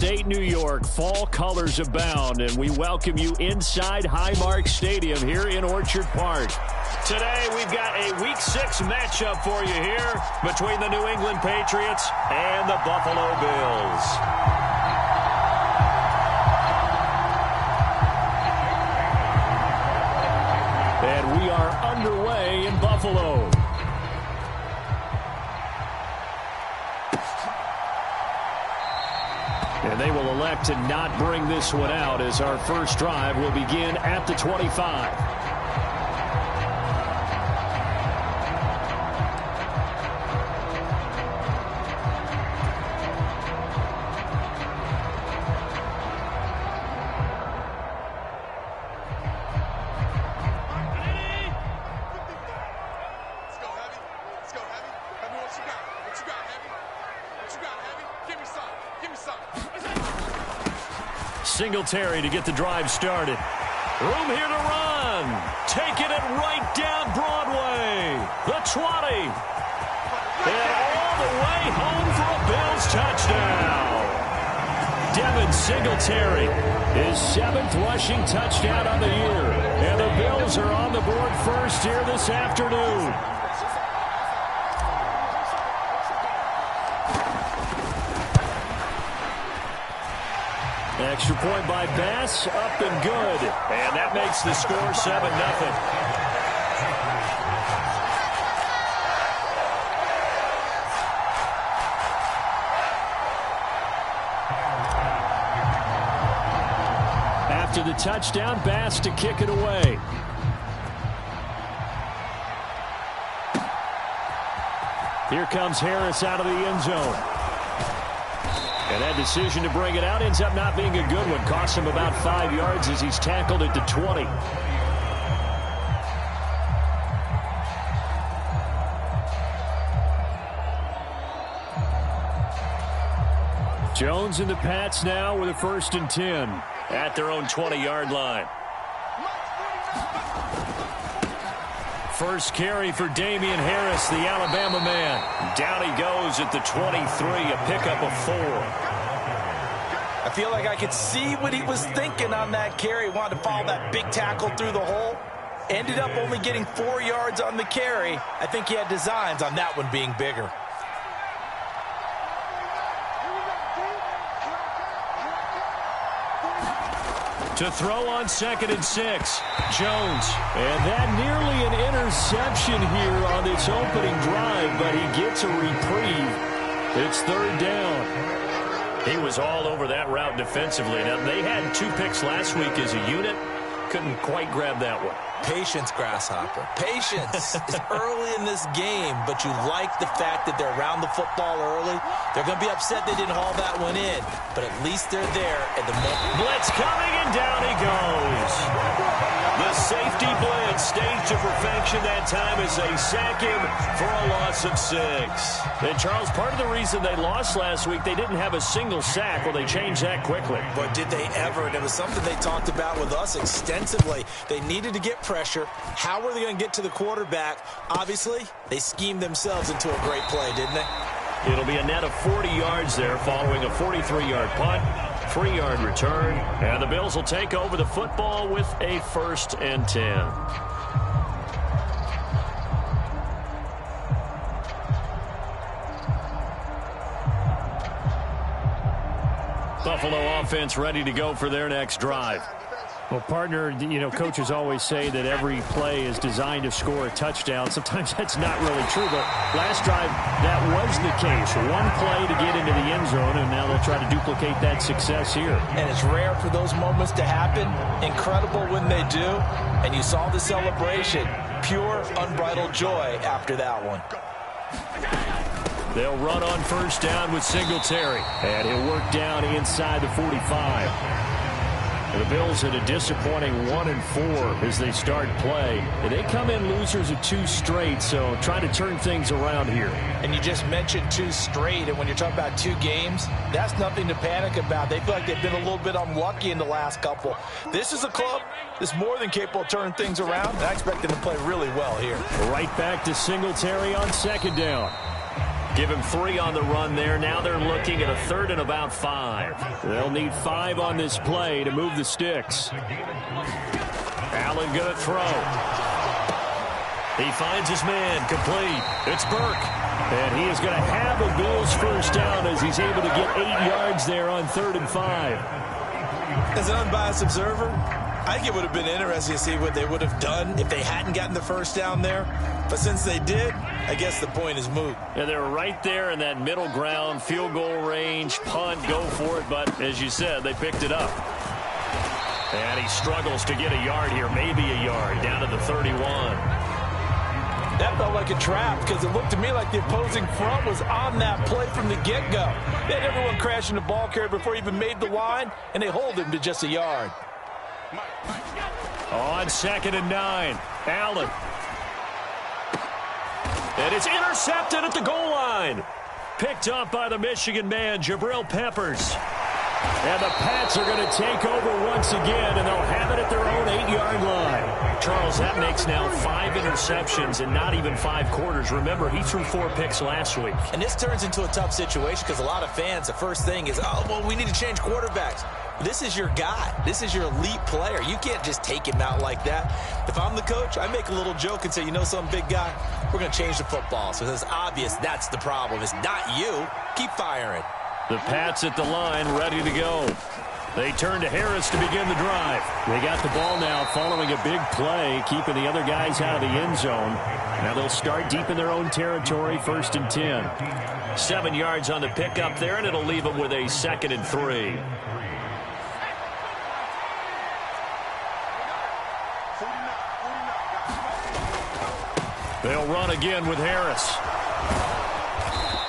Upstate New York, fall colors abound, and we welcome you inside Highmark Stadium here in Orchard Park. Today, we've got a Week 6 matchup for you here between the New England Patriots and the Buffalo Bills. And we are underway in Buffalo. And they will elect to not bring this one out as our first drive will begin at the 25. Singletary to get the drive started. Room here to run. Taking it right down Broadway. The 20. And all the way home for a Bills touchdown. Devin Singletary, his 7th rushing touchdown on the year. And the Bills are on the board first here this afternoon. Extra point by Bass, up and good. And that makes the score 7-0. After the touchdown, Bass to kick it away. Here comes Harris out of the end zone. And that decision to bring it out ends up not being a good one. Costs him about 5 yards as he's tackled at the 20. Jones and the Pats now with a 1st and 10 at their own 20-yard line. First carry for Damian Harris, the Alabama man. Down he goes at the 23, a pickup of 4. I feel like I could see what he was thinking on that carry. Wanted to follow that big tackle through the hole. Ended up only getting 4 yards on the carry. I think he had designs on that one being bigger. To throw on 2nd and 6, Jones. And that nearly an interception here on this opening drive, but he gets a reprieve. It's 3rd down. He was all over that route defensively. Now, they had 2 picks last week as a unit. Couldn't quite grab that one. Patience, Grasshopper. Patience is early in this game, but you like the fact that they're around the football early. They're going to be upset they didn't haul that one in, but at least they're there at the moment. Blitz coming, and down he goes. The safety blitz staged to perfection that time as they sack him for a loss of 6. And, Charles, part of the reason they lost last week, they didn't have a single sack. Well, they changed that quickly. But did they ever? And it was something they talked about with us extensively. They needed to get pressure. How were they going to get to the quarterback? Obviously, they schemed themselves into a great play, didn't they? It'll be a net of 40 yards there following a 43-yard punt, 3-yard return, and the Bills will take over the football with a 1st and 10. Buffalo offense ready to go for their next drive. Well, partner, coaches always say that every play is designed to score a touchdown. Sometimes that's not really true, but last drive, that was the case. One play to get into the end zone, and now they'll try to duplicate that success here. And it's rare for those moments to happen. Incredible when they do. And you saw the celebration. Pure, unbridled joy after that one. They'll run on 1st down with Singletary, and he'll work down inside the 45. The Bills had a disappointing 1-4 as they start play. And they come in losers of 2 straight, so trying to turn things around here. And you just mentioned 2 straight, and when you're talking about 2 games, that's nothing to panic about. They feel like they've been a little bit unlucky in the last couple. This is a club that's more than capable of turning things around, and I expect them to play really well here. Right back to Singletary on 2nd down. Give him 3 on the run there. Now they're looking at a 3rd and about 5. They'll need 5 on this play to move the sticks. Allen going to throw. He finds his man, complete. It's Burke. And he is going to have a Bills first down as he's able to get 8 yards there on 3rd and 5. As an unbiased observer, I think it would have been interesting to see what they would have done if they hadn't gotten the first down there. But since they did, I guess the point is moot. Yeah, they're right there in that middle ground, field goal range, punt, go for it. But as you said, they picked it up. And he struggles to get a yard here, maybe a yard, down to the 31. That felt like a trap because it looked to me like the opposing front was on that play from the get-go. They had everyone crashing the ball carrier before he even made the line, and they hold him to just a yard. On 2nd and 9, Allen. And it's intercepted at the goal line. Picked up by the Michigan man, Jabril Peppers. And the Pats are going to take over once again, and they'll have it at their own 8-yard line. Charles, that makes now 5 interceptions in not even 5 quarters. Remember, he threw 4 picks last week. And this turns into a tough situation because a lot of fans, the first thing is, oh, well, we need to change quarterbacks. This is your guy. This is your elite player. You can't just take him out like that. If I'm the coach, I make a little joke and say, you know something, big guy? We're going to change the football. So it's obvious that's the problem. It's not you. Keep firing. The Pats at the line, ready to go. They turn to Harris to begin the drive. They got the ball now following a big play, keeping the other guys out of the end zone. Now they'll start deep in their own territory, 1st and 10. 7 yards on the pickup there, and it'll leave them with a 2nd and 3. They'll run again with Harris.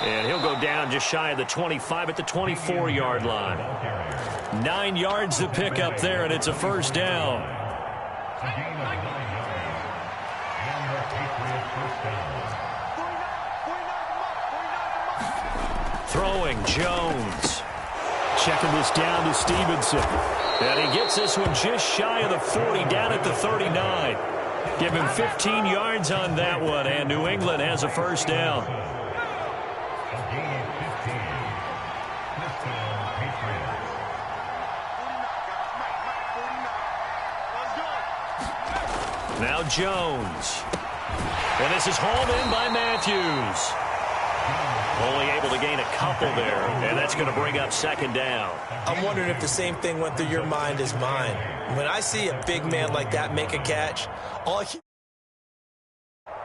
And he'll go down just shy of the 25 at the 24-yard line. 9 yards to pick up there, and it's a first down. Throwing, Jones. Checking this down to Stevenson. And he gets this one just shy of the 40, down at the 39. Give him 15 yards on that one, and New England has a first down. Now Jones. And this is hauled in by Matthews. Only able to gain a couple there, and that's going to bring up 2nd down. I'm wondering if the same thing went through your mind as mine. When I see a big man like that make a catch, all I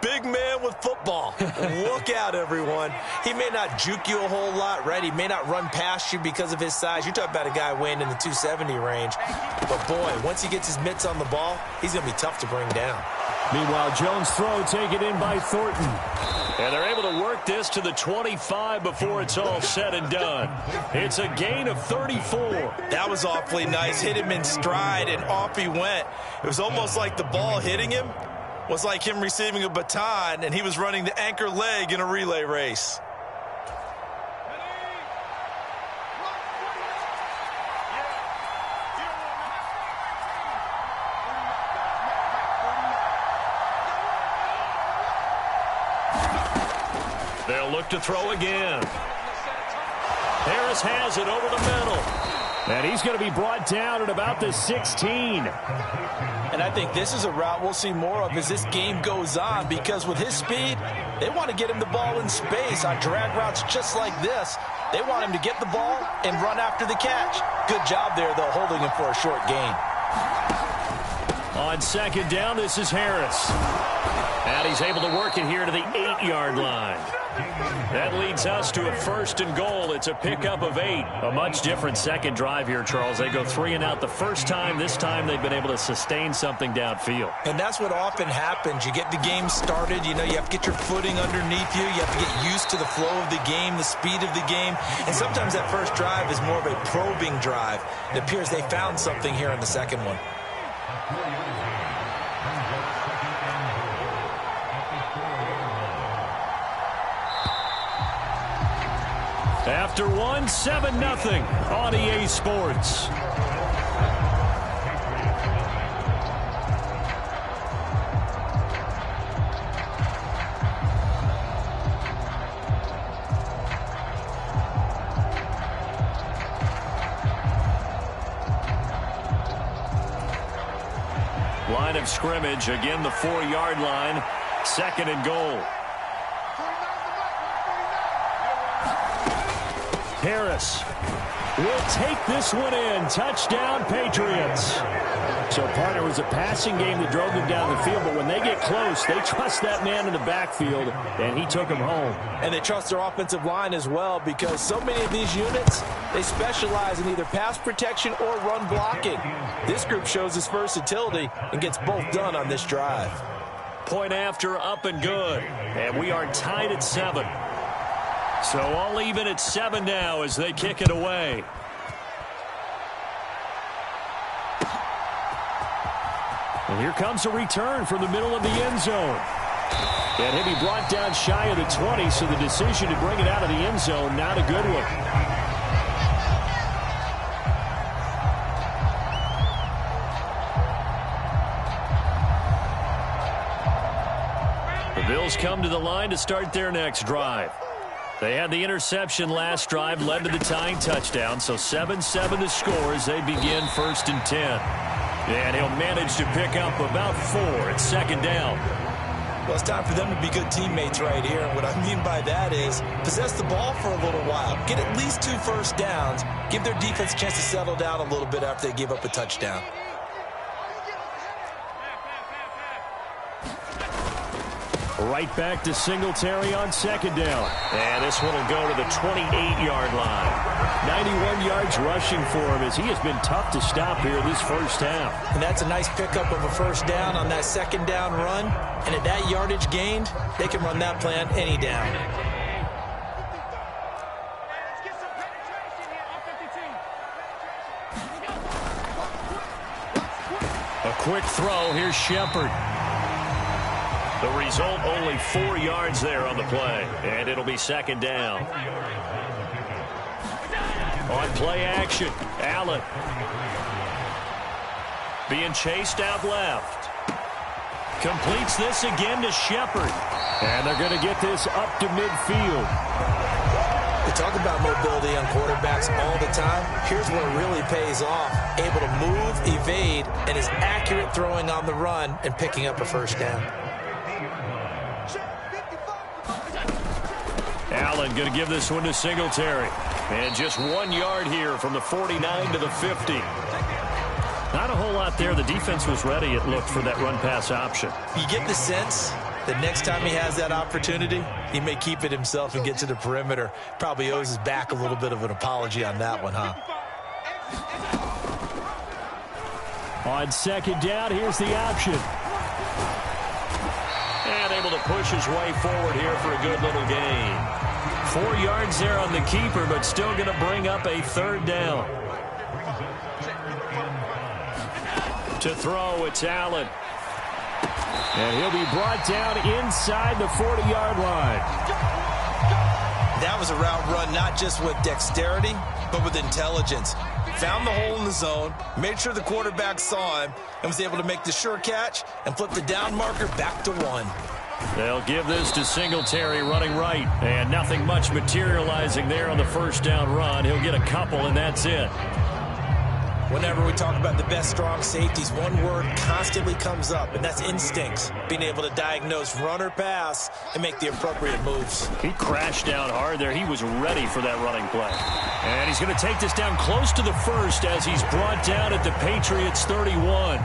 big man with football. Look out, everyone. He may not juke you a whole lot, right? He may not run past you because of his size. You're talking about a guy weighing in the 270 range. But, boy, once he gets his mitts on the ball, he's going to be tough to bring down. Meanwhile, Jones' throw taken in by Thornton. And they're able to work this to the 25 before it's all said and done. It's a gain of 34. That was awfully nice. Hit him in stride, and off he went. It was almost like the ball hitting him was like him receiving a baton, and he was running the anchor leg in a relay race. They'll look to throw again. Harris has it over the middle. And he's going to be brought down at about the 16. And I think this is a route we'll see more of as this game goes on, because with his speed, they want to get him the ball in space on drag routes just like this. They want him to get the ball and run after the catch. Good job there, though, holding him for a short gain. On 2nd down, this is Harris. And he's able to work it here to the 8-yard line. That leads us to a 1st and goal. It's a pickup of 8. A much different second drive here, Charles. They go 3 and out the first time. This time they've been able to sustain something downfield. And that's what often happens. You get the game started. You know, you have to get your footing underneath you. You have to get used to the flow of the game, the speed of the game. And sometimes that first drive is more of a probing drive. It appears they found something here in the second one. After 7-0 on EA Sports. Line of scrimmage, again the 4-yard line, 2nd and goal. Harris will take this one in. Touchdown, Patriots. So, partner, it was a passing game that drove them down the field, but when they get close, they trust that man in the backfield, and he took them home. And they trust their offensive line as well, because so many of these units, they specialize in either pass protection or run blocking. This group shows its versatility and gets both done on this drive. Point after, up and good. And we are tied at 7. So all even at 7 now as they kick it away. And here comes a return from the middle of the end zone. And he'll be brought down shy of the 20, so the decision to bring it out of the end zone, not a good one. The Bills come to the line to start their next drive. They had the interception last drive, led to the tying touchdown, so 7-7 the score as they begin 1st and 10. And he'll manage to pick up about 4 at 2nd down. Well, it's time for them to be good teammates right here. And what I mean by that is possess the ball for a little while. Get at least 2 first downs. Give their defense a chance to settle down a little bit after they give up a touchdown. Right back to Singletary on 2nd down. And this one will go to the 28-yard line. 91 yards rushing for him as he has been tough to stop here this first half. And that's a nice pickup of a first down on that 2nd down run. And at that yardage gained, they can run that play on any down. A quick throw. Here's Shepard. The result, only 4 yards there on the play. And it'll be 2nd down. On play action, Allen. Being chased out left. Completes this again to Shepard. And they're going to get this up to midfield. We talk about mobility on quarterbacks all the time. Here's where it really pays off. Able to move, evade, and is accurate throwing on the run and picking up a first down. Allen going to give this one to Singletary. And just 1 yard here from the 49 to the 50. Not a whole lot there. The defense was ready, it looked, for that run-pass option. You get the sense that next time he has that opportunity, he may keep it himself and get to the perimeter. Probably owes his back a little bit of an apology on that one, huh? On 2nd down, here's the option. And able to push his way forward here for a good little gain. 4 yards there on the keeper, but still going to bring up a 3rd down. To throw, it's Allen. And he'll be brought down inside the 40-yard line. That was a route run not just with dexterity, but with intelligence. Found the hole in the zone, made sure the quarterback saw him, and was able to make the sure catch and flip the down marker back to 1. They'll give this to Singletary running right. And nothing much materializing there on the 1st down run. He'll get a couple, and that's it. Whenever we talk about the best strong safeties, one word constantly comes up, and that's instincts. Being able to diagnose run or pass and make the appropriate moves. He crashed down hard there. He was ready for that running play. And he's going to take this down close to the 1st as he's brought down at the Patriots 31.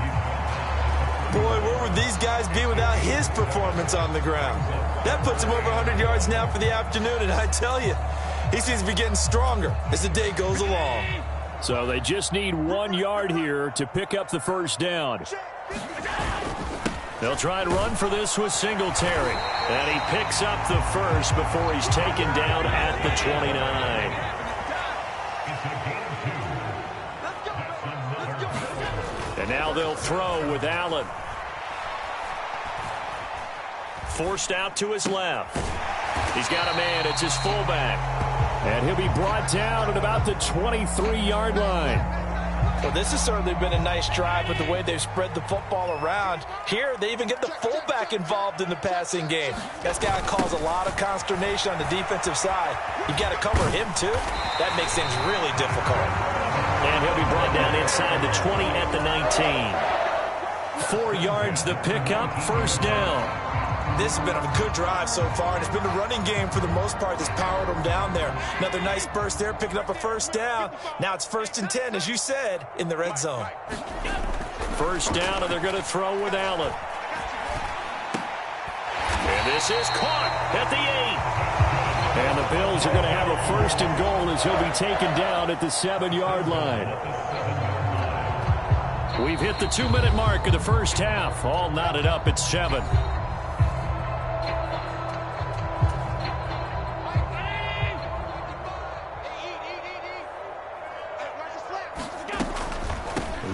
Boy, where would these guys be without his performance on the ground? That puts him over 100 yards now for the afternoon, and I tell you, he seems to be getting stronger as the day goes along. So they just need 1 yard here to pick up the 1st down. They'll try and run for this with Singletary. And he picks up the 1st before he's taken down at the 29. And now they'll throw with Allen. Forced out to his left. He's got a man. It's his fullback. And he'll be brought down at about the 23-yard line. Well, this has certainly been a nice drive with the way they've spread the football around. Here, they even get the fullback involved in the passing game. That's got to cause a lot of consternation on the defensive side. You got to cover him, too. That makes things really difficult. And he'll be brought down inside the 20 at the 19. 4 yards the pickup, first down. This has been a good drive so far, and it's been the running game for the most part that's powered them down there. Another nice burst there, picking up a first down. Now it's 1st and 10, as you said, in the red zone. First down, and they're going to throw with Allen. And this is caught at the 8. And the Bills are going to have a 1st and goal as he'll be taken down at the 7-yard line. We've hit the 2-minute mark of the first half. All knotted up at 7.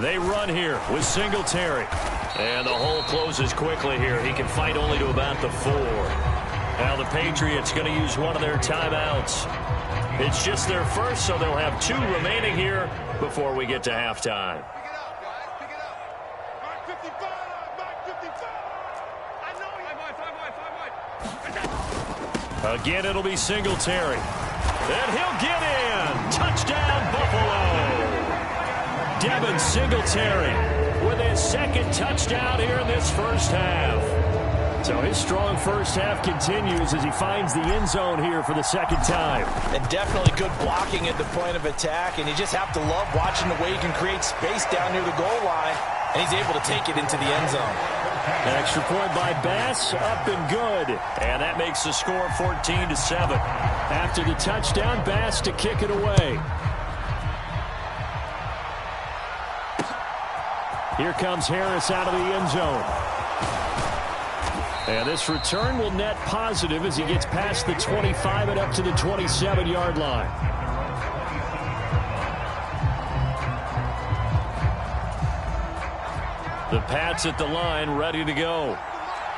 They run here with Singletary. And the hole closes quickly here. He can fight only to about the 4. Now the Patriots going to use one of their timeouts. It's just their first, so they'll have 2 remaining here before we get to halftime. Again, it'll be Singletary. And he'll get in. Touchdown, Buffalo. Devin Singletary with his 2nd touchdown here in this first half. So his strong first half continues as he finds the end zone here for the 2nd time. And definitely good blocking at the point of attack, and you just have to love watching the way he can create space down near the goal line, and he's able to take it into the end zone. An extra point by Bass, up and good. And that makes the score 14-7. After the touchdown, Bass to kick it away. Here comes Harris out of the end zone. And this return will net positive as he gets past the 25 and up to the 27-yard line. The Pats at the line, ready to go.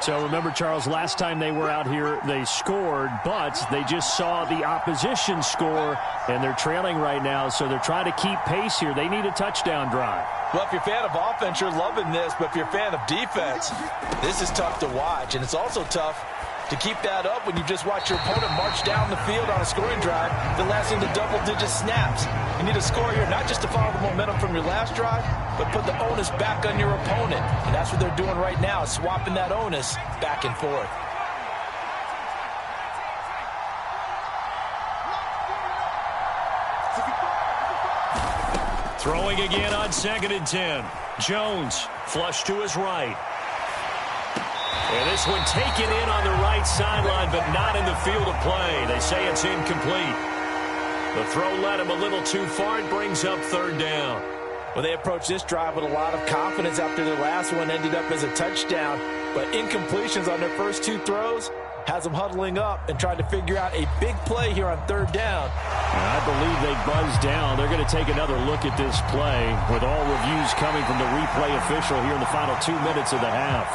So remember, Charles, last time they were out here, they scored, but they just saw the opposition score, and they're trailing right now, so they're trying to keep pace here. They need a touchdown drive. Well, if you're a fan of offense, you're loving this, but if you're a fan of defense, this is tough to watch, and it's also tough to keep that up when you just watch your opponent march down the field on a scoring drive that lasts into double-digit snaps. You need a score here, not just to follow the momentum from your last drive, but put the onus back on your opponent. And that's what they're doing right now, swapping that onus back and forth. Throwing again on 2nd and 10. Jones, flush to his right. And this one taken in on the right sideline, but not in the field of play. They say it's incomplete. The throw led him a little too far. It brings up 3rd down. Well, they approached this drive with a lot of confidence after their last one ended up as a touchdown. But incompletions on their first 2 throws has them huddling up and trying to figure out a big play here on 3rd down. I believe they buzzed down. They're going to take another look at this play with all reviews coming from the replay official here in the final 2 minutes of the half.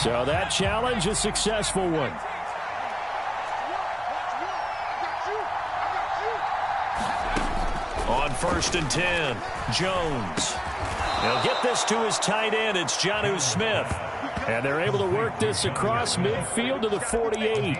So that challenge, a successful one. On 1st and 10, Jones. He'll get this to his tight end. It's Jonnu Smith. And they're able to work this across midfield to the 48.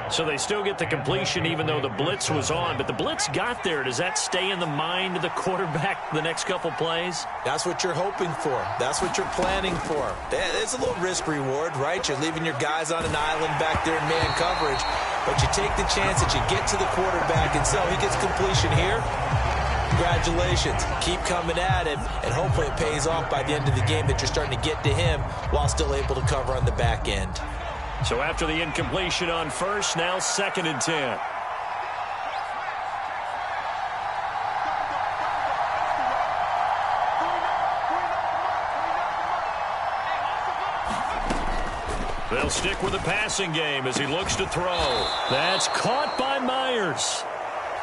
So they still get the completion even though the blitz was on. But the blitz got there. Does that stay in the mind of the quarterback the next couple plays? That's what you're hoping for. That's what you're planning for. It's a little risk reward, right? You're leaving your guys on an island back there in man coverage. But you take the chance that you get to the quarterback, and so he gets completion here. Congratulations. Keep coming at him, and hopefully it pays off by the end of the game that you're starting to get to him while still able to cover on the back end. So after the incompletion on 1st, now 2nd and 10. They'll stick with the passing game as he looks to throw. That's caught by Myers.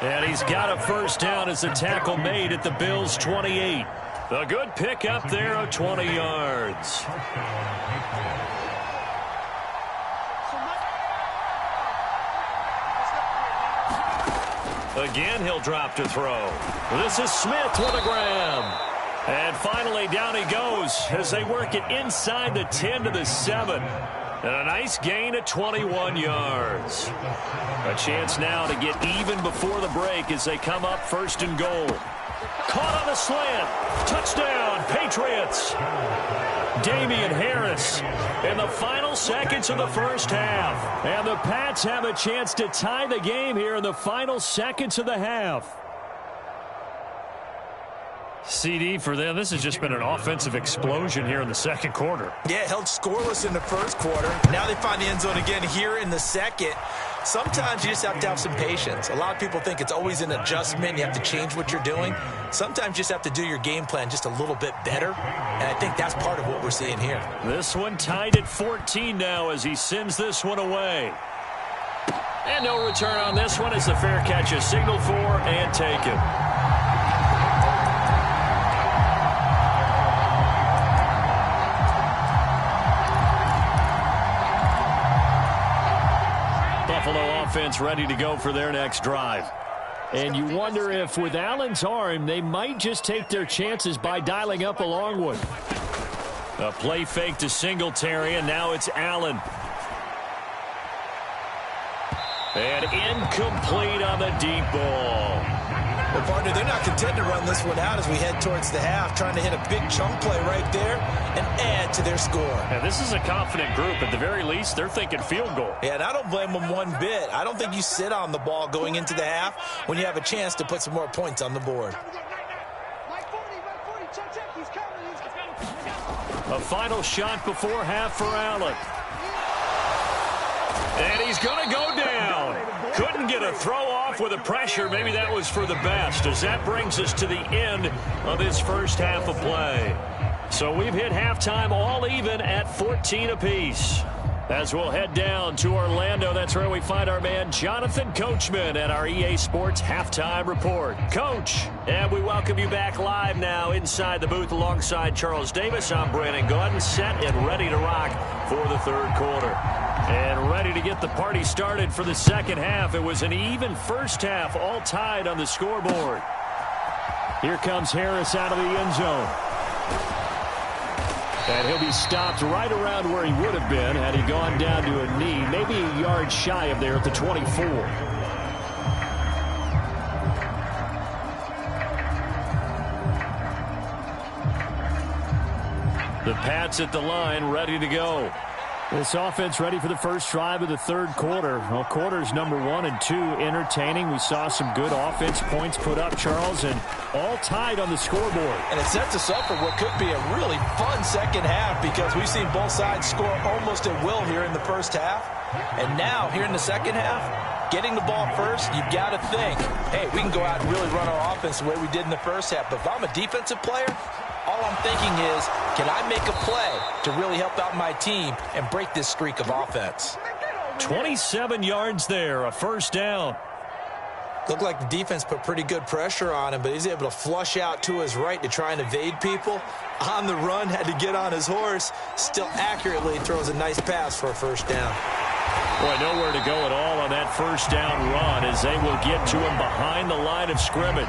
And he's got a 1st down as the tackle made at the Bills' 28. A good pick up there of 20 yards. Again, he'll drop to throw. This is Smith with a grab. And finally, down he goes as they work it inside the 10 to the 7. And a nice gain of 21 yards. A chance now to get even before the break as they come up 1st and goal. Caught on the slant. Touchdown, Patriots. Damian Harris in the final seconds of the first half. And the Pats have a chance to tie the game here in the final seconds of the half. CD, for them, this has just been an offensive explosion here in the second quarter. Yeah, held scoreless in the first quarter. Now they find the end zone again here in the second. Sometimes you just have to have some patience. A lot of people think it's always an adjustment. You have to change what you're doing. Sometimes you just have to do your game plan just a little bit better. And I think that's part of what we're seeing here. This one tied at 14 now as he sends this one away. And no return on this one as the fair catch is signaled for and taken. Buffalo offense ready to go for their next drive. And you wonder if with Allen's arm, they might just take their chances by dialing up a long one. A play fake to Singletary, and now it's Allen. And incomplete on the deep ball. Well, partner, they're not content to run this one out as we head towards the half, trying to hit a big chunk play right there and add to their score. Yeah, this is a confident group. At the very least, they're thinking field goal. Yeah, and I don't blame them one bit. I don't think you sit on the ball going into the half when you have a chance to put some more points on the board. A final shot before half for Allen. And he's going to go down. Couldn't get a throw off with the pressure. Maybe that was for the best, as that brings us to the end of this first half of play. So we've hit halftime all even at 14 apiece. As we'll head down to Orlando, that's where we find our man Jonathan Coachman at our EA Sports Halftime Report. Coach, and we welcome you back live now inside the booth alongside Charles Davis. I'm Brandon Gaudin, set and ready to rock for the third quarter. And ready to get the party started for the second half. It was an even first half, all tied on the scoreboard. Here comes Harris out of the end zone. And he'll be stopped right around where he would have been had he gone down to a knee, maybe a yard shy of there at the 24. The Pats at the line, ready to go. This offense ready for the first drive of the third quarter. Well, quarters number 1 and 2 entertaining. We saw some good offense points put up, Charles, and all tied on the scoreboard. And it sets us up for what could be a really fun second half because we've seen both sides score almost at will here in the first half. And now, here in the second half, getting the ball first, you've got to think, hey, we can go out and really run our offense the way we did in the first half. But if I'm a defensive player, all I'm thinking is, can I make a play to really help out my team and break this streak of offense? 27 yards there, a first down. Looked like the defense put pretty good pressure on him, but he's able to flush out to his right to try and evade people. On the run, had to get on his horse. Still accurately throws a nice pass for a first down. Boy, nowhere to go at all on that first down run as they will get to him behind the line of scrimmage.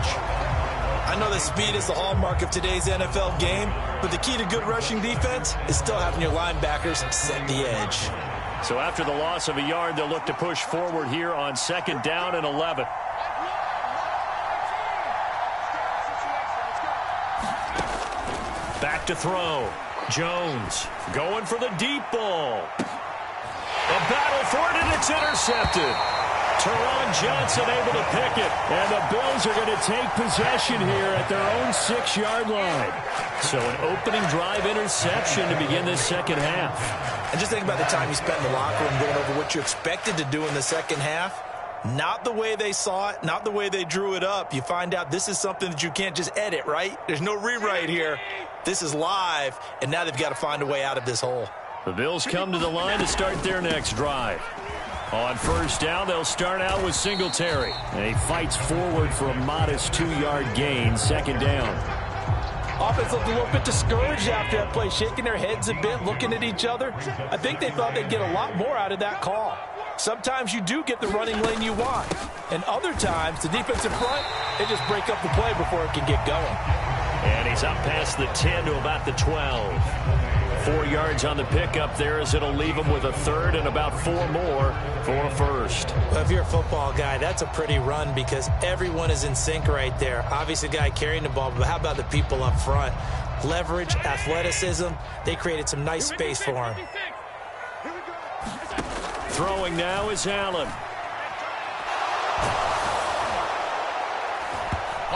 I know that speed is the hallmark of today's NFL game, but the key to good rushing defense is still having your linebackers set the edge. So after the loss of a yard, they'll look to push forward here on second down and 11. Back to throw. Jones going for the deep ball. A battle for it, and it's intercepted. Teron Johnson able to pick it, and the Bills are going to take possession here at their own 6-yard line. So an opening drive interception to begin this second half. And just think about the time you spent in the locker room going over what you expected to do in the second half. Not the way they saw it, not the way they drew it up. You find out this is something that you can't just edit, right? There's no rewrite here. This is live, and now they've got to find a way out of this hole. The Bills come to the line to start their next drive. On first down, they'll start out with Singletary. And he fights forward for a modest 2-yard gain, second down. Offense looked a little bit discouraged after that play, shaking their heads a bit, looking at each other. I think they thought they'd get a lot more out of that call. Sometimes you do get the running lane you want. And other times, the defensive front, they just break up the play before it can get going. And he's up past the 10 to about the 12. 4 yards on the pickup there, as it'll leave them with a third and about 4 more for a first. Well, if you're a football guy, that's a pretty run because everyone is in sync right there. Obviously, the guy carrying the ball, but how about the people up front? Leverage, athleticism, they created some nice space for him. Throwing now is Allen.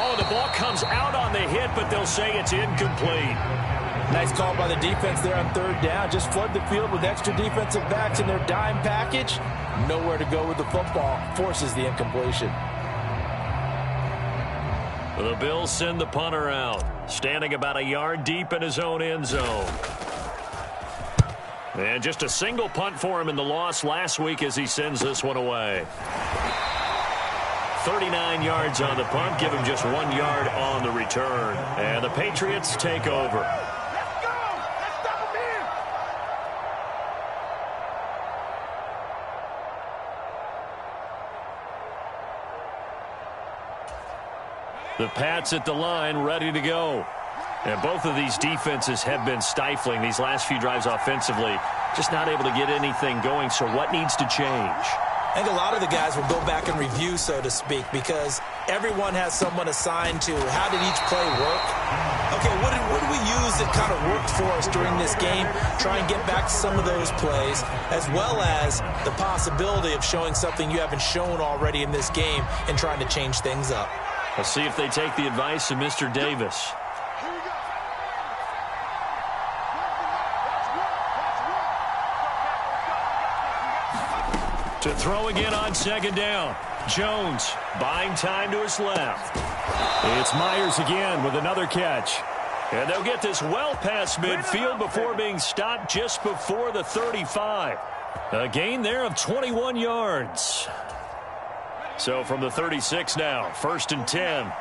Oh, the ball comes out on the hit, but they'll say it's incomplete. Nice call by the defense there on third down. Just flood the field with extra defensive backs in their dime package. Nowhere to go with the football. Forces the incompletion. The Bills send the punter out, standing about a yard deep in his own end zone. And just a single punt for him in the loss last week as he sends this one away. 39 yards on the punt, give him just 1 yard on the return. And the Patriots take over. Let's go! Let's stop him in! The Pats at the line, ready to go. And both of these defenses have been stifling these last few drives offensively. Just not able to get anything going, so what needs to change? I think a lot of the guys will go back and review, so to speak, because everyone has someone assigned to how did each play work. Okay, what did we use that kind of worked for us during this game? Try and get back to some of those plays, as well as the possibility of showing something you haven't shown already in this game and trying to change things up. Let's see if they take the advice of Mr. Davis. To throw again on second down. Jones buying time to his left. It's Myers again with another catch. And they'll get this well past midfield before being stopped just before the 35. A gain there of 21 yards. So from the 36 now, 1st and 10.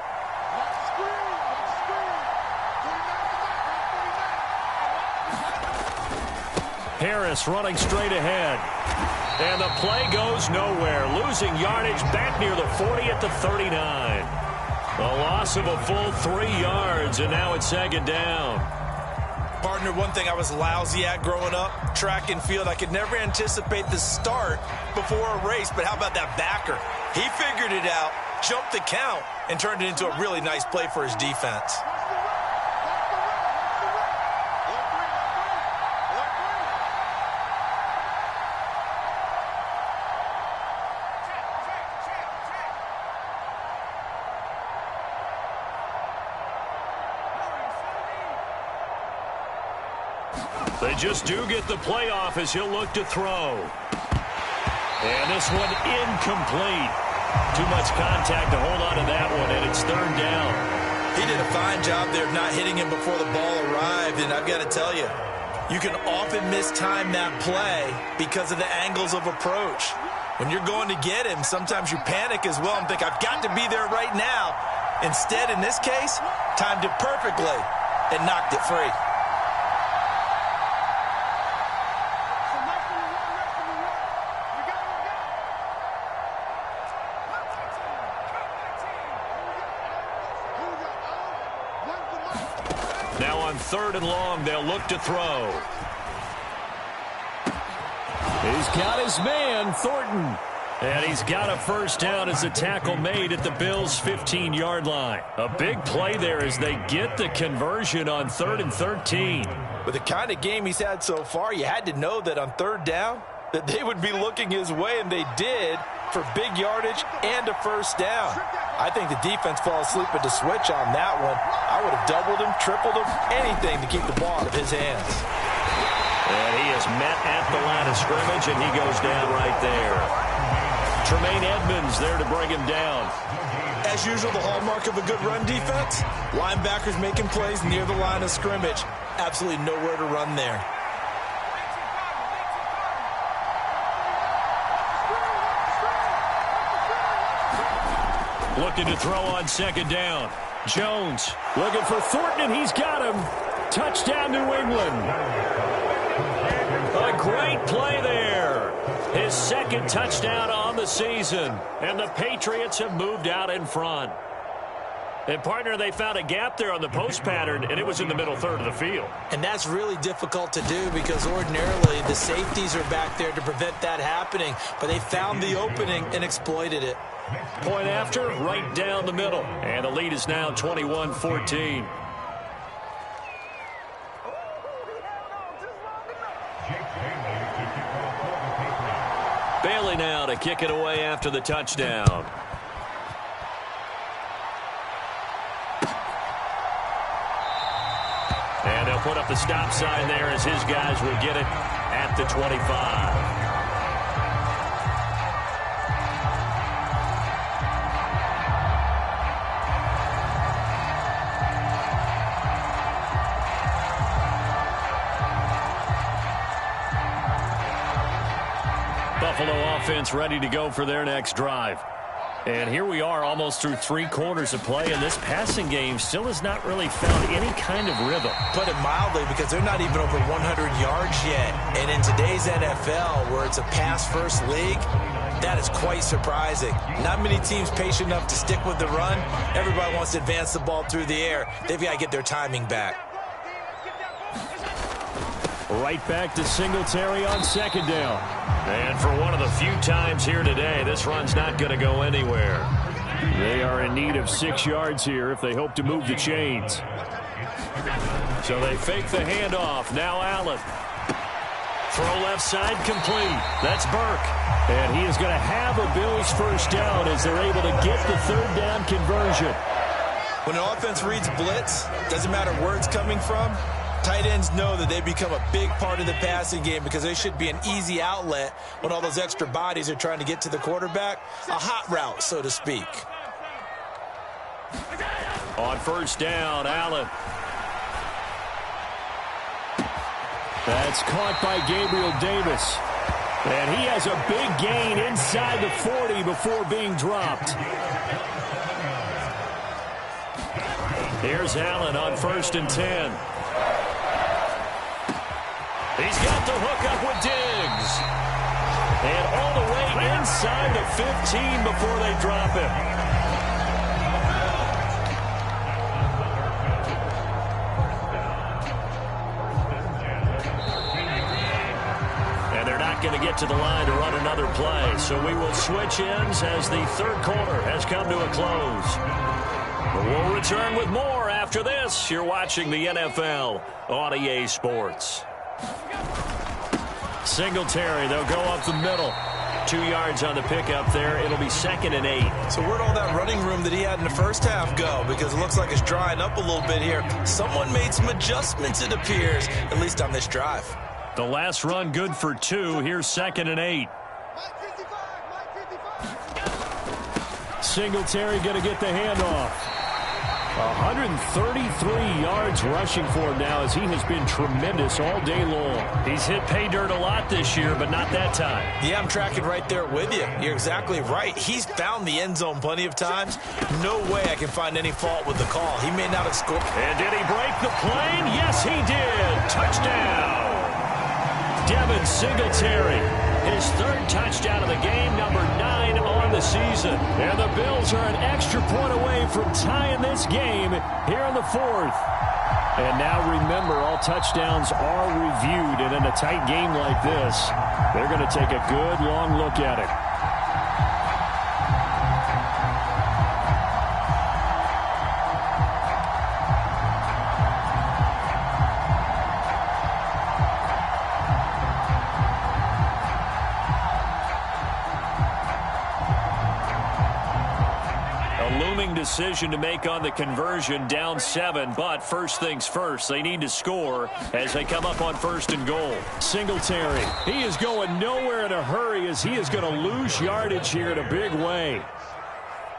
Harris running straight ahead. And the play goes nowhere. Losing yardage back near the 40 at the 39. A loss of a full 3 yards, and now it's second down. Partner, one thing I was lousy at growing up, track and field. I could never anticipate the start before a race, but how about that backer? He figured it out, jumped the count, and turned it into a really nice play for his defense. They just do get the playoff as he'll look to throw. And this one incomplete. Too much contact to hold on to that one, and it's third down. He did a fine job there of not hitting him before the ball arrived, and I've got to tell you, you can often mistime that play because of the angles of approach. When you're going to get him, sometimes you panic as well and think, I've got to be there right now. Instead, in this case, timed it perfectly and knocked it free. Now on 3rd and long, they'll look to throw. He's got his man, Thornton. And he's got a first down as a tackle made at the Bills' 15-yard line. A big play there as they get the conversion on 3rd and 13. With the kind of game he's had so far, you had to know that on 3rd down, that they would be looking his way, and they did, for big yardage and a first down. I think the defense fell asleep at the switch on that one. I would have doubled him, tripled him, anything to keep the ball out of his hands. And he is met at the line of scrimmage, and he goes down right there. Tremaine Edmonds there to bring him down. As usual, the hallmark of a good run defense, linebackers making plays near the line of scrimmage. Absolutely nowhere to run there. Looking to throw on second down. Jones looking for Thornton, and he's got him. Touchdown, New England. A great play there. His second touchdown on the season. And the Patriots have moved out in front. And, partner, they found a gap there on the post pattern, and it was in the middle third of the field. And that's really difficult to do because ordinarily the safeties are back there to prevent that happening. But they found the opening and exploited it. Point after, right down the middle. And the lead is now 21-14. Bailey now to kick it away after the touchdown. And they'll put up the stop sign there as his guys will get it at the 25. Buffalo offense ready to go for their next drive. And here we are almost through 3 quarters of play, and this passing game still has not really found any kind of rhythm. Put it mildly, because they're not even over 100 yards yet. And in today's NFL, where it's a pass-first league, that is quite surprising. Not many teams patient enough to stick with the run. Everybody wants to advance the ball through the air. They've got to get their timing back. Right back to Singletary on second down. And for one of the few times here today, this run's not going to go anywhere. They are in need of 6 yards here if they hope to move the chains. So they fake the handoff. Now Allen. Throw left side complete. That's Burke. And he is going to have a Bills first down as they're able to get the third down conversion. When an offense reads blitz, doesn't matter where it's coming from, tight ends know that they become a big part of the passing game because they should be an easy outlet when all those extra bodies are trying to get to the quarterback. A hot route, so to speak. On first down, Allen. That's caught by Gabriel Davis. And he has a big gain inside the 40 before being dropped. Here's Allen on 1st and 10. He's got the hook up with Diggs. And all the way inside the 15 before they drop him. And they're not going to get to the line to run another play. So we will switch ends as the third quarter has come to a close. But we'll return with more after this. You're watching the NFL on EA Sports. Singletary, they'll go up the middle. 2 yards on the pickup there. It'll be 2nd and 8. So where'd all that running room that he had in the first half go? Because it looks like it's drying up a little bit here. Someone made some adjustments, it appears, at least on this drive. The last run good for 2. Here's 2nd and 8. Singletary going to get the handoff. 133 yards rushing for him now as he has been tremendous all day long. He's hit pay dirt a lot this year, but not that time. Yeah, I'm tracking right there with you. You're exactly right. He's found the end zone plenty of times. No way I can find any fault with the call. He may not have scored. And did he break the plane? Yes, he did. Touchdown. Devin Singletary, his 3rd touchdown of the game, number 9 on the season. And the Bills are an extra point away from tying this game here in the 4th. And now remember, all touchdowns are reviewed, and in a tight game like this, they're going to take a good long look at it. Decision to make on the conversion, down 7, but first things first, they need to score as they come up on 1st and goal. Singletary, he is going nowhere in a hurry as he is going to lose yardage here in a big way.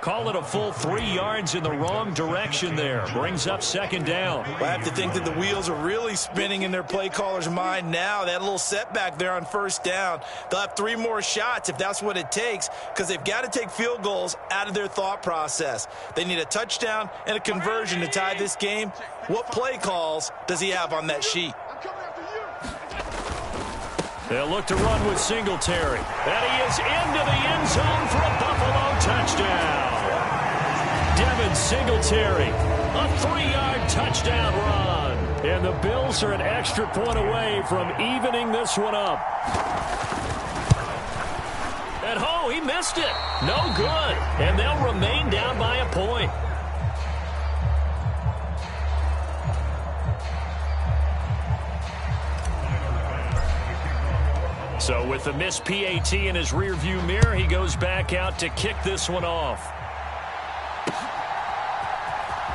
Call it a full 3 yards in the wrong direction there. Brings up 2nd down. Well, I have to think that the wheels are really spinning in their play caller's mind now. That little setback there on 1st down. They'll have 3 more shots if that's what it takes, because they've got to take field goals out of their thought process. They need a touchdown and a conversion to tie this game. What play calls does he have on that sheet? They'll look to run with Singletary. And he is into the end zone for a Buffalo touchdown. Devin Singletary. A 3-yard touchdown run. And the Bills are an extra point away from evening this one up. And he missed it. No good. And they'll remain down by a point. So with the missed PAT in his rearview mirror, he goes back out to kick this one off.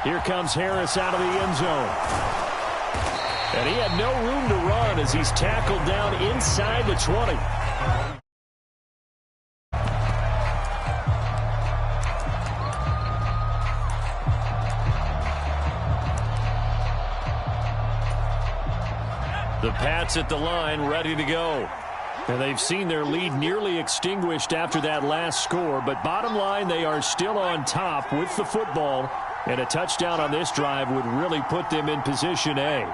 Here comes Harris out of the end zone. And he had no room to run as he's tackled down inside the 20. The Pats at the line, ready to go. And they've seen their lead nearly extinguished after that last score. But bottom line, they are still on top with the football. And a touchdown on this drive would really put them in position A.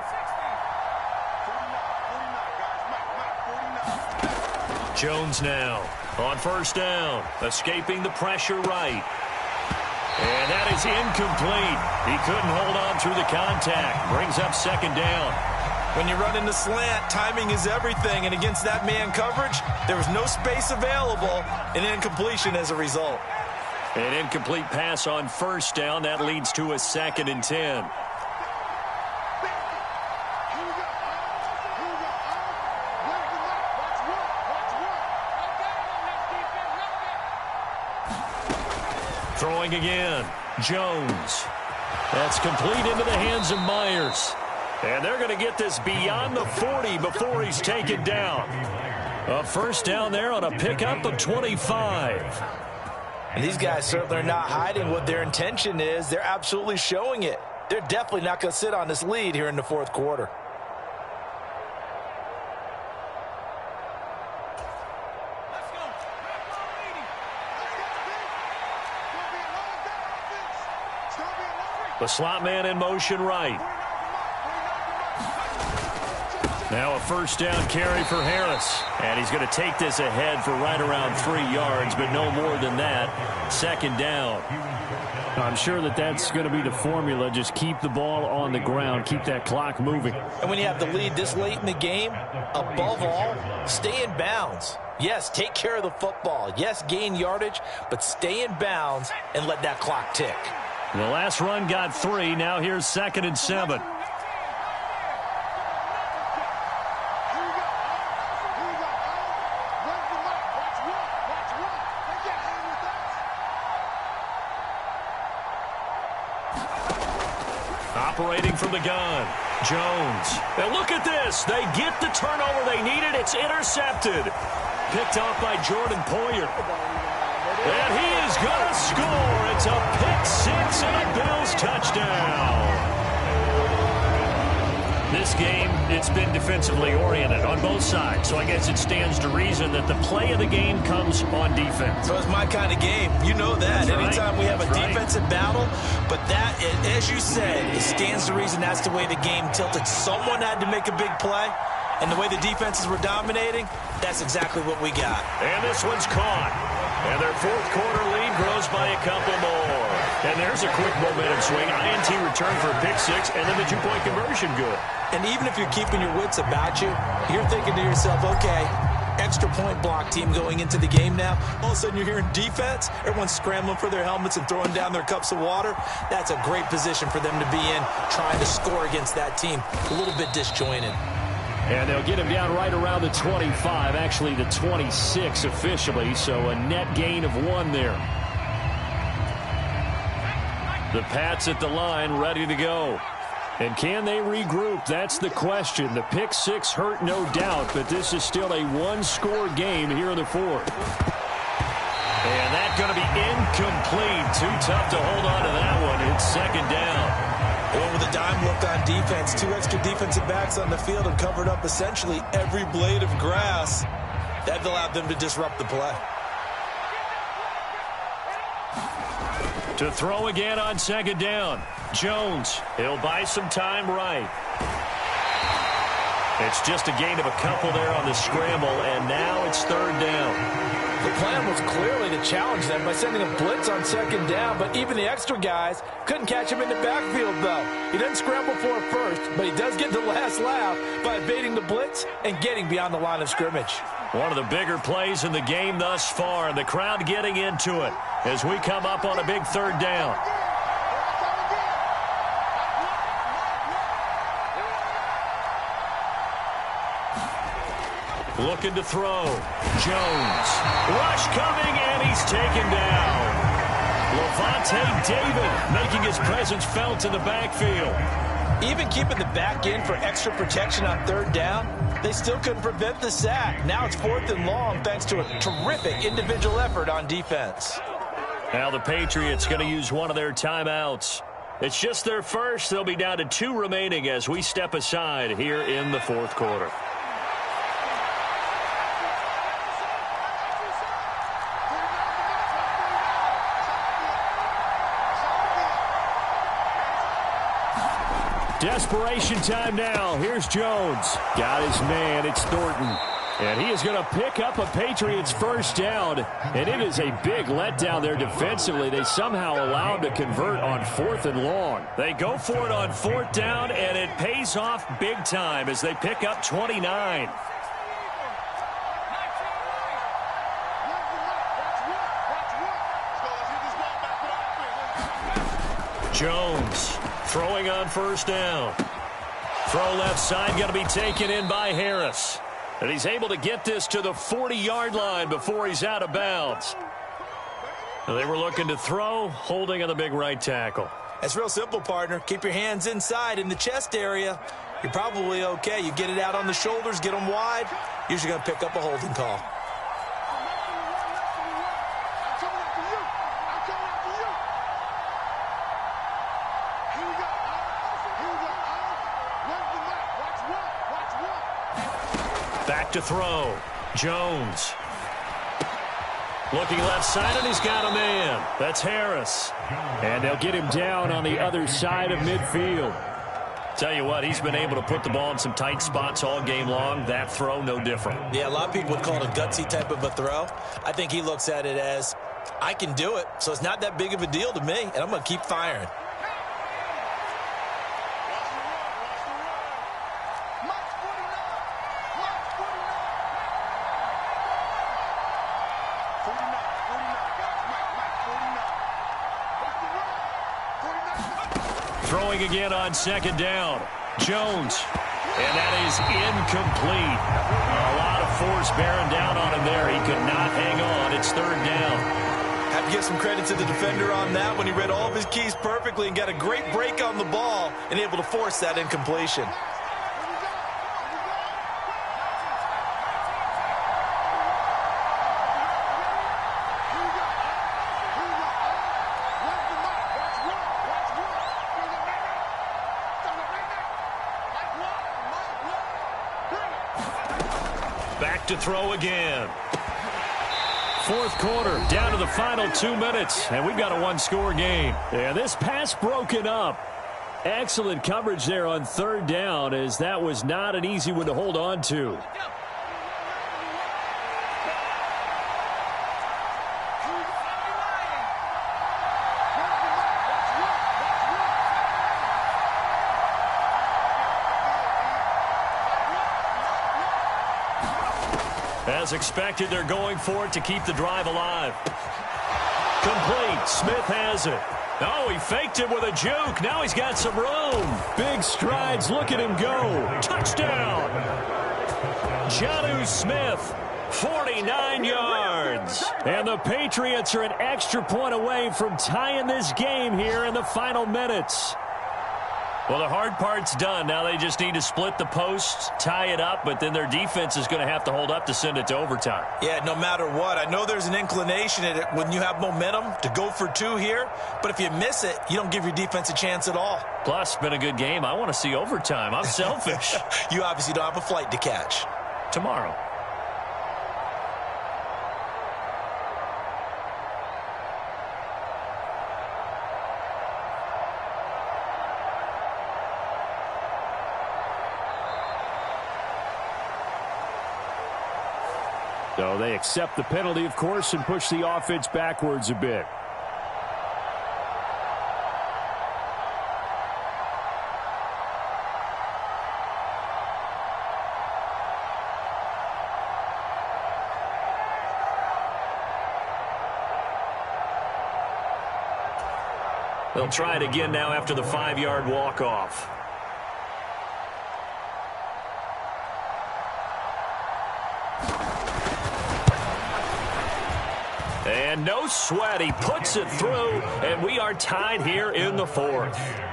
Jones now on first down, escaping the pressure right. And that is incomplete. He couldn't hold on through the contact. Brings up second down. When you run in the slant, timing is everything. And against that man coverage, there was no space available, and incompletion as a result. An incomplete pass on first down. That leads to a 2nd and 10. Throwing again. Jones. That's complete into the hands of Myers. And they're going to get this beyond the 40 before he's taken down. A first down there on a pickup of 25. And these guys certainly are not hiding what their intention is. They're absolutely showing it. They're definitely not going to sit on this lead here in the fourth quarter. The slot man in motion right. Now a first down carry for Harris. And he's going to take this ahead for right around 3 yards, but no more than that. 2nd down. I'm sure that that's going to be the formula. Just keep the ball on the ground. Keep that clock moving. And when you have the lead this late in the game, above all, stay in bounds. Yes, take care of the football. Yes, gain yardage, but stay in bounds and let that clock tick. The last run got 3. Now here's 2nd and 7. Operating from the gun, Jones. And look at this. They get the turnover they needed. It's intercepted. Picked off by Jordan Poyer. And he is going to score. It's a pick-6 and a Bills touchdown. This game, it's been defensively oriented on both sides. So I guess it stands to reason that the play of the game comes on defense. So it's my kind of game. You know that. That's Anytime right. we have a That's defensive battle. But that, as you said, it stands to reason that's the way the game tilted. Someone had to make a big play. And the way the defenses were dominating, that's exactly what we got. And this one's caught. And their fourth quarter lead grows by a couple more. And there's a quick momentum swing. INT return for a pick-6, and then the two-point conversion good. And even if you're keeping your wits about you, you're thinking to yourself, okay, extra point block team going into the game now. All of a sudden you're hearing defense. Everyone's scrambling for their helmets and throwing down their cups of water. That's a great position for them to be in, trying to score against that team. A little bit disjointed. And they'll get him down right around the 25, actually the 26 officially, so a net gain of 1 there. The Pats at the line, ready to go. And can they regroup? That's the question. The pick-6 hurt, no doubt, but this is still a one-score game here in the fourth. And that's going to be incomplete. Too tough to hold on to that one. It's 2nd down. Well, with a dime look on defense, 2 extra defensive backs on the field and covered up essentially every blade of grass. That allowed them to disrupt the play. To throw again on 2nd down. Jones, he'll buy some time right. It's just a gain of a couple there on the scramble, and now it's third down. The plan was clearly to challenge them by sending a blitz on second down, but even the extra guys couldn't catch him in the backfield, though. He doesn't scramble for it first, but he does get the last laugh by evading the blitz and getting beyond the line of scrimmage. One of the bigger plays in the game thus far, and the crowd getting into it as we come up on a big third down. Looking to throw. Jones. Rush coming, and he's taken down. Lavonte David making his presence felt in the backfield. Even keeping the back end for extra protection on third down, they still couldn't prevent the sack. Now it's 4th and long thanks to a terrific individual effort on defense. Now the Patriots going to use one of their timeouts. It's just their first. They'll be down to 2 remaining as we step aside here in the fourth quarter. Desperation time now. Here's Jones. Got his man. It's Thornton. And he is going to pick up a Patriots first down. And it is a big letdown there defensively. They somehow allowed to convert on 4th and long. They go for it on 4th down, and it pays off big time as they pick up 29. Jones throwing on first down. Throw left side, going to be taken in by Harris. And he's able to get this to the 40-yard line before he's out of bounds. And they were looking to throw, holding on the big right tackle. It's real simple, partner. Keep your hands inside in the chest area. You're probably okay. You get it out on the shoulders, get them wide. Usually going to pick up a holding call. Back to throw. Jones. Looking left side, and he's got a man. That's Harris. And they'll get him down on the other side of midfield. Tell you what, he's been able to put the ball in some tight spots all game long. That throw, no different. Yeah, a lot of people would call it a gutsy type of a throw. I think he looks at it as, I can do it, so it's not that big of a deal to me, and I'm going to keep firing. Throwing again on second down. Jones. And that is incomplete. A lot of force bearing down on him there. He could not hang on. It's third down. Have to give some credit to the defender on that when he read all of his keys perfectly and got a great break on the ball and able to force that incompletion. Back to throw again. Fourth quarter, down to the final 2 minutes, and we've got a one-score game. And this pass broken up. Excellent coverage there on third down, as that was not an easy one to hold on to. As expected, they're going for it to keep the drive alive. Complete. Smith has it. Oh, he faked it with a juke. Now he's got some room. Big strides. Look at him go. Touchdown. Jonnu Smith, 49 yards. And the Patriots are an extra point away from tying this game here in the final minutes. Well, the hard part's done. Now they just need to split the posts, tie it up, but then their defense is going to have to hold up to send it to overtime. Yeah, no matter what. I know there's an inclination at it when you have momentum to go for two here, but if you miss it, you don't give your defense a chance at all. Plus, it's been a good game. I want to see overtime. I'm selfish. You obviously don't have a flight to catch. Tomorrow. So they accept the penalty, of course, and push the offense backwards a bit. They'll try it again now after the 5-yard walk-off. And no sweat. He puts it through, and we are tied here in the 4th.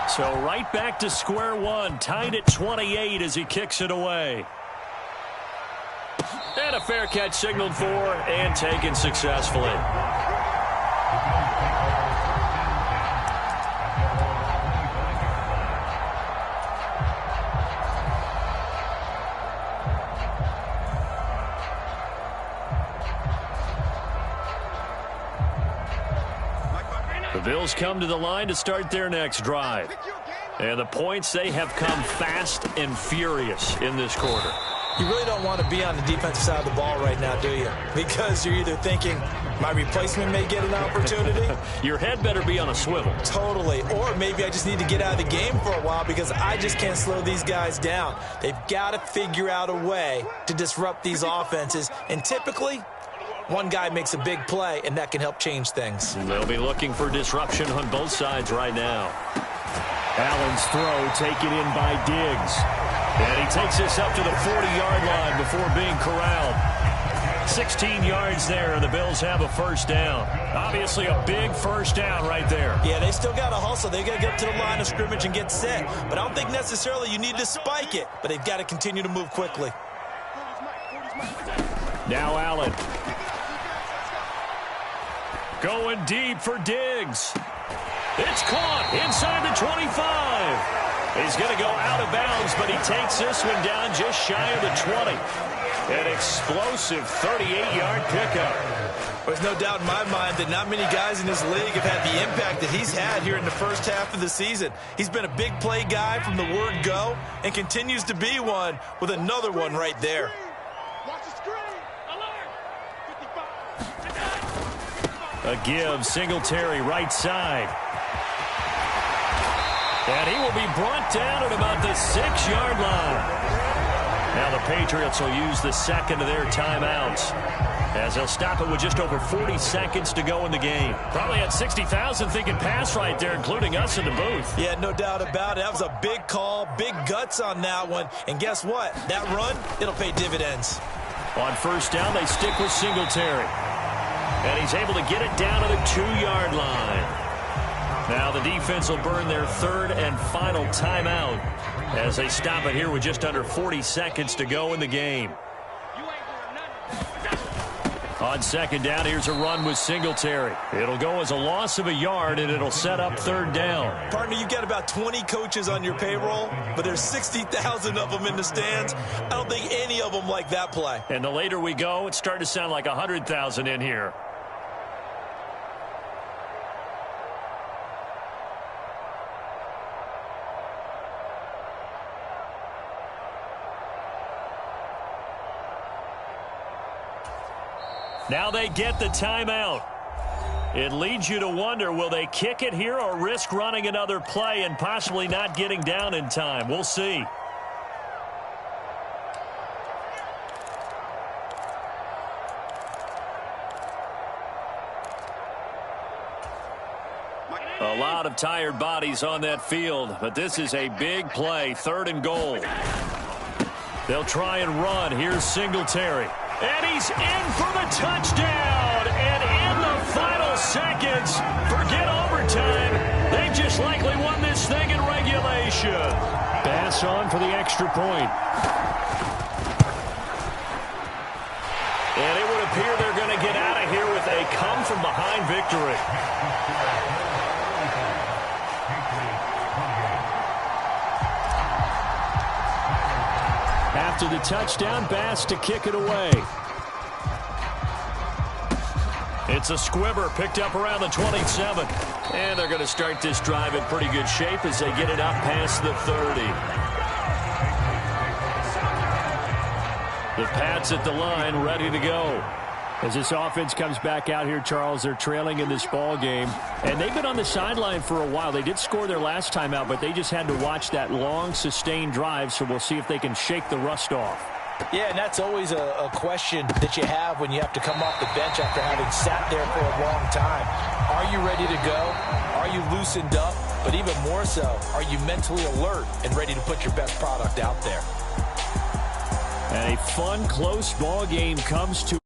So right back to square one, tied at 28 as he kicks it away. And a fair catch signaled for and taken successfully. The Bills come to the line to start their next drive. And the points, they have come fast and furious in this quarter. You really don't want to be on the defensive side of the ball right now, do you? Because you're either thinking, my replacement may get an opportunity. Your head better be on a swivel. Totally. Or maybe I just need to get out of the game for a while because I just can't slow these guys down. They've got to figure out a way to disrupt these offenses. And typically, one guy makes a big play, and that can help change things. They'll be looking for disruption on both sides right now. Allen's throw taken in by Diggs. And he takes this up to the 40-yard line before being corralled. 16 yards there, and the Bills have a first down. Obviously a big first down right there. Yeah, they still got to hustle. They've got to get up to the line of scrimmage and get set. But I don't think necessarily you need to spike it. But they've got to continue to move quickly. Now Allen. Going deep for Diggs. It's caught inside the 25. He's going to go out of bounds, but he takes this one down just shy of the 20. An explosive 38-yard pickup. There's no doubt in my mind that not many guys in this league have had the impact that he's had here in the first half of the season. He's been a big play guy from the word go and continues to be one with another one right there. A give, Singletary right side. And he will be brought down at about the 6-yard line. Now the Patriots will use the second of their timeouts as they'll stop it with just over 40 seconds to go in the game. Probably had 60,000 thinking pass right there, including us in the booth. Yeah, no doubt about it. That was a big call, big guts on that one. And guess what? That run, it'll pay dividends. On first down, they stick with Singletary. And he's able to get it down to the 2-yard line. Now the defense will burn their third and final timeout as they stop it here with just under 40 seconds to go in the game. On second down, here's a run with Singletary. It'll go as a loss of a yard, and it'll set up third down. Partner, you've got about 20 coaches on your payroll, but there's 60,000 of them in the stands. I don't think any of them like that play. And the later we go, it's starting to sound like 100,000 in here. Now they get the timeout. It leads you to wonder, will they kick it here or risk running another play and possibly not getting down in time? We'll see. A lot of tired bodies on that field, but this is a big play, 3rd and goal. They'll try and run. Here's Singletary. And he's in for the touchdown. And in the final seconds, forget overtime. They just likely won this thing in regulation. Pass on for the extra point. behind victory. After the touchdown, Bass to kick it away. It's a squibber picked up around the 27. And they're going to start this drive in pretty good shape as they get it up past the 30. The Pats at the line, ready to go. As this offense comes back out here, Charles, they're trailing in this ball game. And they've been on the sideline for a while. They did score their last time out, but they just had to watch that long, sustained drive, so we'll see if they can shake the rust off. Yeah, and that's always a question that you have when you have to come off the bench after having sat there for a long time. Are you ready to go? Are you loosened up? But even more so, are you mentally alert and ready to put your best product out there? And a fun, close ball game comes to